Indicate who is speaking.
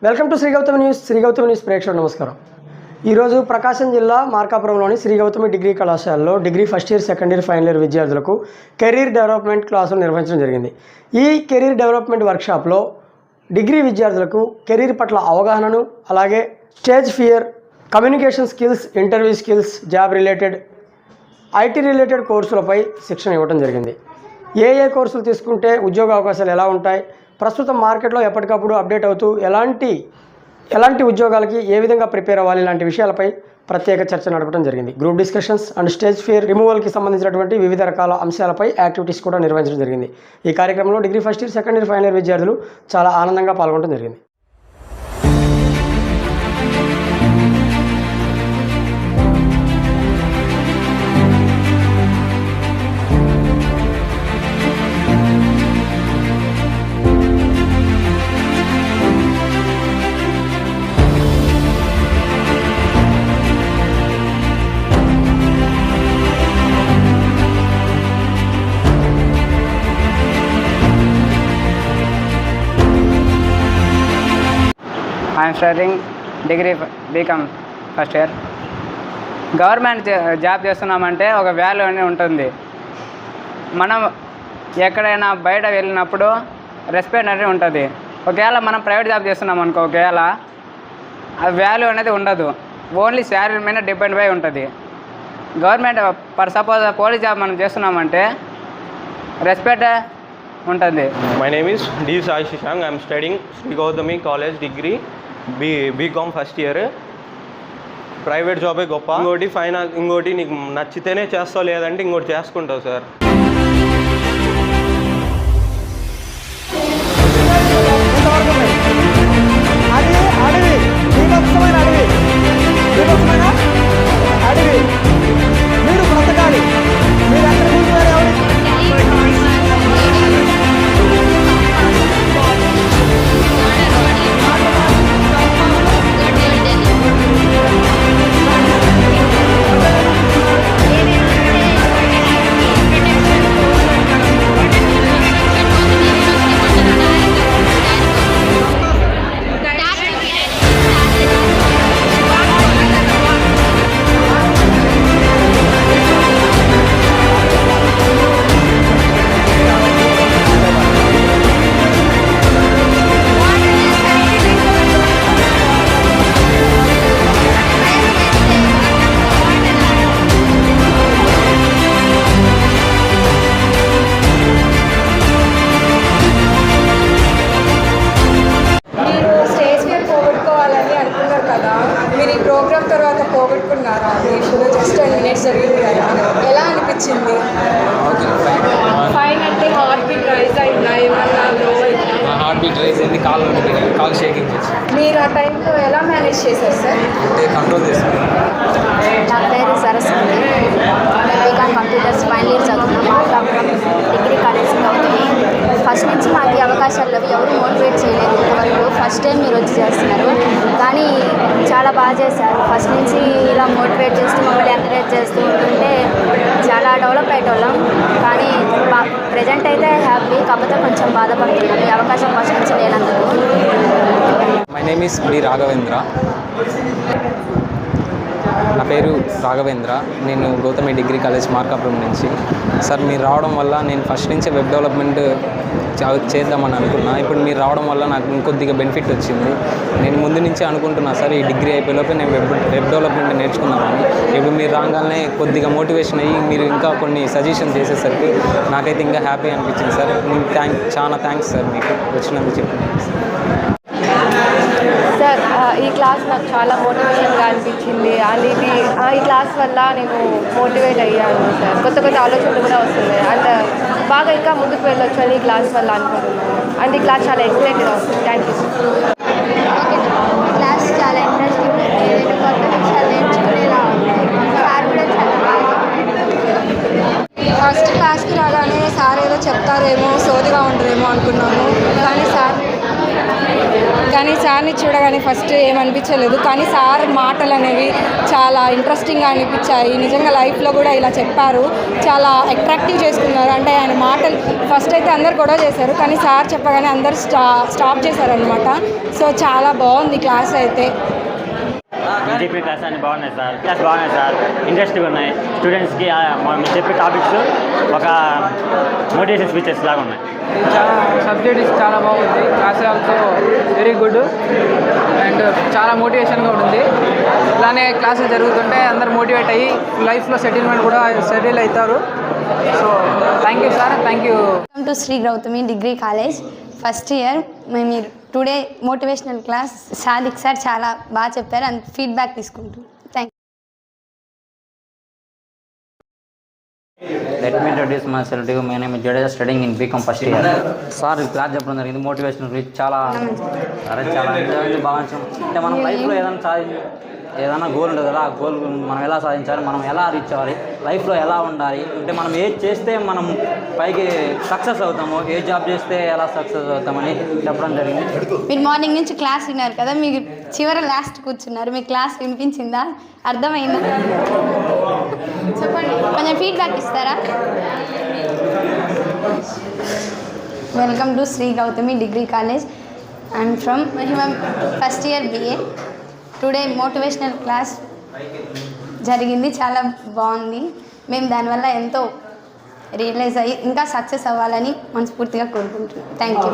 Speaker 1: Welcome to Shri Gautami news ప్రేక్షకులకు నమస్కారం. ఈరోజు ప్రకాశం జిల్లా మార్కాపురంలోని శ్రీ గౌతమి డిగ్రీ కళాశాలలో degree first year, second year, final year విద్యార్థులకు కెరీర్ డెవలప్మెంట్ క్లాసులు నిర్వహించడం జరిగింది. ఈ కెరీర్ డెవలప్మెంట్ వర్క్షాప్లో డిగ్రీ విద్యార్థులకు కెరీర్ పట్ల అవగాహనను, అలాగే stage fear, communication skills, interview skills, job related, IT related కోర్సులపై శిక్షణ ఇవ్వడం జరిగింది. ఏ కోర్సులు తీసుకుంటే ఉద్యోగ అవకాశాలు ఎలా ఉంటాయి, ప్రస్తుతం మార్కెట్లో ఎప్పటికప్పుడు అప్డేట్ అవుతూ ఎలాంటి ఉద్యోగాలకి ఏ విధంగా ప్రిపేర్ అవ్వాలి, ఇలాంటి విషయాలపై ప్రత్యేక చర్చ నడపడం జరిగింది. Group discussions and stage fear రిమూవల్కి సంబంధించినటువంటి వివిధ రకాల అంశాలపై యాక్టివిటీస్ కూడా నిర్వహించడం జరిగింది. ఈ కార్యక్రమంలో degree first year, second year, final year విద్యార్థులు చాలా ఆనందంగా పాల్గొనడం జరిగింది.
Speaker 2: I am studying degree BCom first year. Government job చేస్తున్నామంటే ఒక వాల్యూ అనేది ఉంటుంది. మనం ఎక్కడైనా బయట వెళ్ళినప్పుడు రెస్పెక్ట్ అనేది ఉంటుంది. ఒకవేళ మనం ప్రైవేట్ జాబ్ చేస్తున్నాం అనుకో, ఒకవేళ ఆ వాల్యూ అనేది ఉండదు, ఓన్లీ శాలరీ మీద డిపెండ్ అయి ఉంటుంది. Government for suppose police job మనం చేస్తున్నామంటే రెస్పెక్ట్ ఉంటుంది.
Speaker 3: My name is D. Sai Shishang. I am studying Sri Gautami College Degree BCom first year. Private జాబే గొప్ప, ఇంకోటి నీకు నచ్చితేనే చేస్తావు, లేదంటే ఇంకోటి చేసుకుంటావు సార్.
Speaker 4: ఎలా అనిపించింది? ఫైన్ అంటే హార్ట్ బీట్ రైజ్ అయిందా? ఏమన్నా
Speaker 5: హార్ట్ బీట్ రైజ్ అయింది, కాల్ షేకింగ్ చేసి.
Speaker 4: మీరు ఆ టైంలో ఎలా మేనేజ్ చేశారు సార్?
Speaker 5: అంటే కంట్రోల్ చేసుకున్నాను.
Speaker 6: నా పేరు Saraswathi. BCom computers final year చదువుతున్నాం. మార్కాపురం డిగ్రీ కాలేజ్ అవుతుంది. ఫస్ట్ నుంచి మాకు ఈ అవకాశాలు ఎవరు మోటివేట్ చేయలేదు ఇంతవరకు. ఫస్ట్ టైం మీరు వచ్చి చేస్తున్నారు, కానీ చాలా బాగా చేశారు. ఫస్ట్ నుంచి ఇలా మోటివేట్ చేస్తూ మమ్మల్ని ఎంకరేజ్ చేస్తూ ఉంటుంటే చాలా డెవలప్ అయ్యేటోళ్ళం. కానీ ప్రజెంట్ అయితే హ్యాపీ, కాకపోతే కొంచెం బాధపడుతున్నాం ఈ అవకాశం ఫస్ట్ నుంచి లేనందుకు.
Speaker 5: My name is B Raghavendra. నా పేరు రాఘవేంద్ర. నేను గౌతమి డిగ్రీ కాలేజ్ మార్కాపురం నుంచి. సార్ మీరు రావడం వల్ల నేను ఫస్ట్ నుంచే వెబ్ డెవలప్మెంట్ చేద్దామని అనుకున్నా. ఇప్పుడు మీరు రావడం వల్ల నాకు ఇంకొద్దిగా బెనిఫిట్ వచ్చింది. నేను ముందు నుంచే అనుకుంటున్నా సార్, ఈ డిగ్రీ అయిపోయేలోపే నేను వెబ్ డెవలప్మెంట్ నేర్చుకున్నామని. ఇప్పుడు మీరు రాగానే కొద్దిగా మోటివేషన్ అయ్యి మీరు ఇంకా కొన్ని సజెషన్ చేసేసరికి నాకైతే ఇంకా హ్యాపీ అనిపించింది సార్. చాలా థ్యాంక్స్ సార్ మీకు వచ్చినందుకు చెప్పినాను
Speaker 4: సార్. ఈ క్లాస్ నాకు చాలా మోటివేషన్గా అనిపించింది. అండ్ ఈ క్లాస్ వల్ల నేను మోటివేట్ అయ్యాను సార్. కొత్త ఆలోచనలు కూడా వస్తున్నాయి. అండ్ బాగా ఇంకా ముందుకు వెళ్ళొచ్చు అని ఈ క్లాస్ వల్ల అనుకుంటున్నాను. అండ్ ఈ క్లాస్ చాలా ఎక్సలెంట్గా వస్తుంది. థ్యాంక్ యూ
Speaker 6: క్లాస్ చాలా ఇంట్రెస్టింగ్, నేను కొత్త విషయాలు నేర్చుకునేలా ఉంది. సార్ కూడా చాలా బాగా.
Speaker 4: ఫస్ట్ క్లాస్కి రాగానే సార్ ఏదో చెప్తారేమో, సోదిగా ఉండరేమో అనుకున్నాము. కానీ సార్
Speaker 7: కానీ సార్ని చూడగానే ఫస్ట్ ఏమనిపించలేదు, కానీ సార్ మాటలు అనేవి చాలా ఇంట్రెస్టింగ్గా అనిపించాయి. నిజంగా లైఫ్లో కూడా ఇలా చెప్పారు, చాలా అట్రాక్టివ్ చేసుకున్నారు. అంటే ఆయన మాటలు ఫస్ట్ అయితే అందరు గొడవ చేశారు, కానీ సార్ చెప్పగానే అందరు స్టాప్ చేశారనమాట. సో చాలా బాగుంది క్లాస్ అయితే.
Speaker 8: చెప్పే క్లాస్ అన్ని బాగున్నాయి సార్, క్లాస్ బాగున్నాయి సార్, ఇంట్రెస్ట్గా ఉన్నాయి. స్టూడెంట్స్కి మీరు చెప్పే టాపిక్స్ ఒక మోటివేషన్ స్పీచెస్ లాగా ఉన్నాయి.
Speaker 2: చాలా సబ్జెక్ట్ చాలా బాగుంది, class also very good and చాలా మోటివేషన్గా ఉంటుంది. ఇలానే క్లాసులు జరుగుతుంటే అందరు మోటివేట్ అయ్యి లైఫ్లో సెటిల్మెంట్ కూడా సెటిల్ అవుతారు. So thank you sir, thank you.
Speaker 6: Welcome to Shri Gautami degree college first year. మేము today motivational class Sadiq sir చాలా బాగా చెప్పారు, అండ్ ఫీడ్బ్యాక్ తీసుకుంటాం. Thank
Speaker 9: Let me introduce myself to you. My name is Jadeja, studying in BCom first year. Sir class చెప్పడం జరిగింది motivational గురించి. చాలా enjoy బాగా అంటే మనం లైఫ్లో ఏదైనా గోల్ ఉంటుంది కదా, ఆ గోల్ మనం ఎలా సాధించాలి, మనం ఎలా రీచ్ అవ్వాలి, లైఫ్లో ఎలా ఉండాలి, అంటే మనం ఏది చేస్తే మనం పైకి సక్సెస్ అవుతాము, ఏ జాబ్ చేస్తే ఎలా సక్సెస్ అవుతామని చెప్పడం జరిగింది.
Speaker 6: మీరు మార్నింగ్ నుంచి క్లాస్ విన్నారు కదా, మీరు చివరి లాస్ట్ కూర్చున్నారు, మీ క్లాస్ వినిపించిందా, అర్థమైందా? చెప్పండి, కొంచెం ఫీడ్బ్యాక్ ఇస్తారా? Welcome to Shri Gautami degree college. I'm from first year BA. Today motivational class జరిగింది, చాలా బాగుంది. మేము దానివల్ల ఎంతో రియలైజ్ అయ్యి ఇంకా సక్సెస్ అవ్వాలని మనస్ఫూర్తిగా కోరుకుంటున్నాం. Thank you.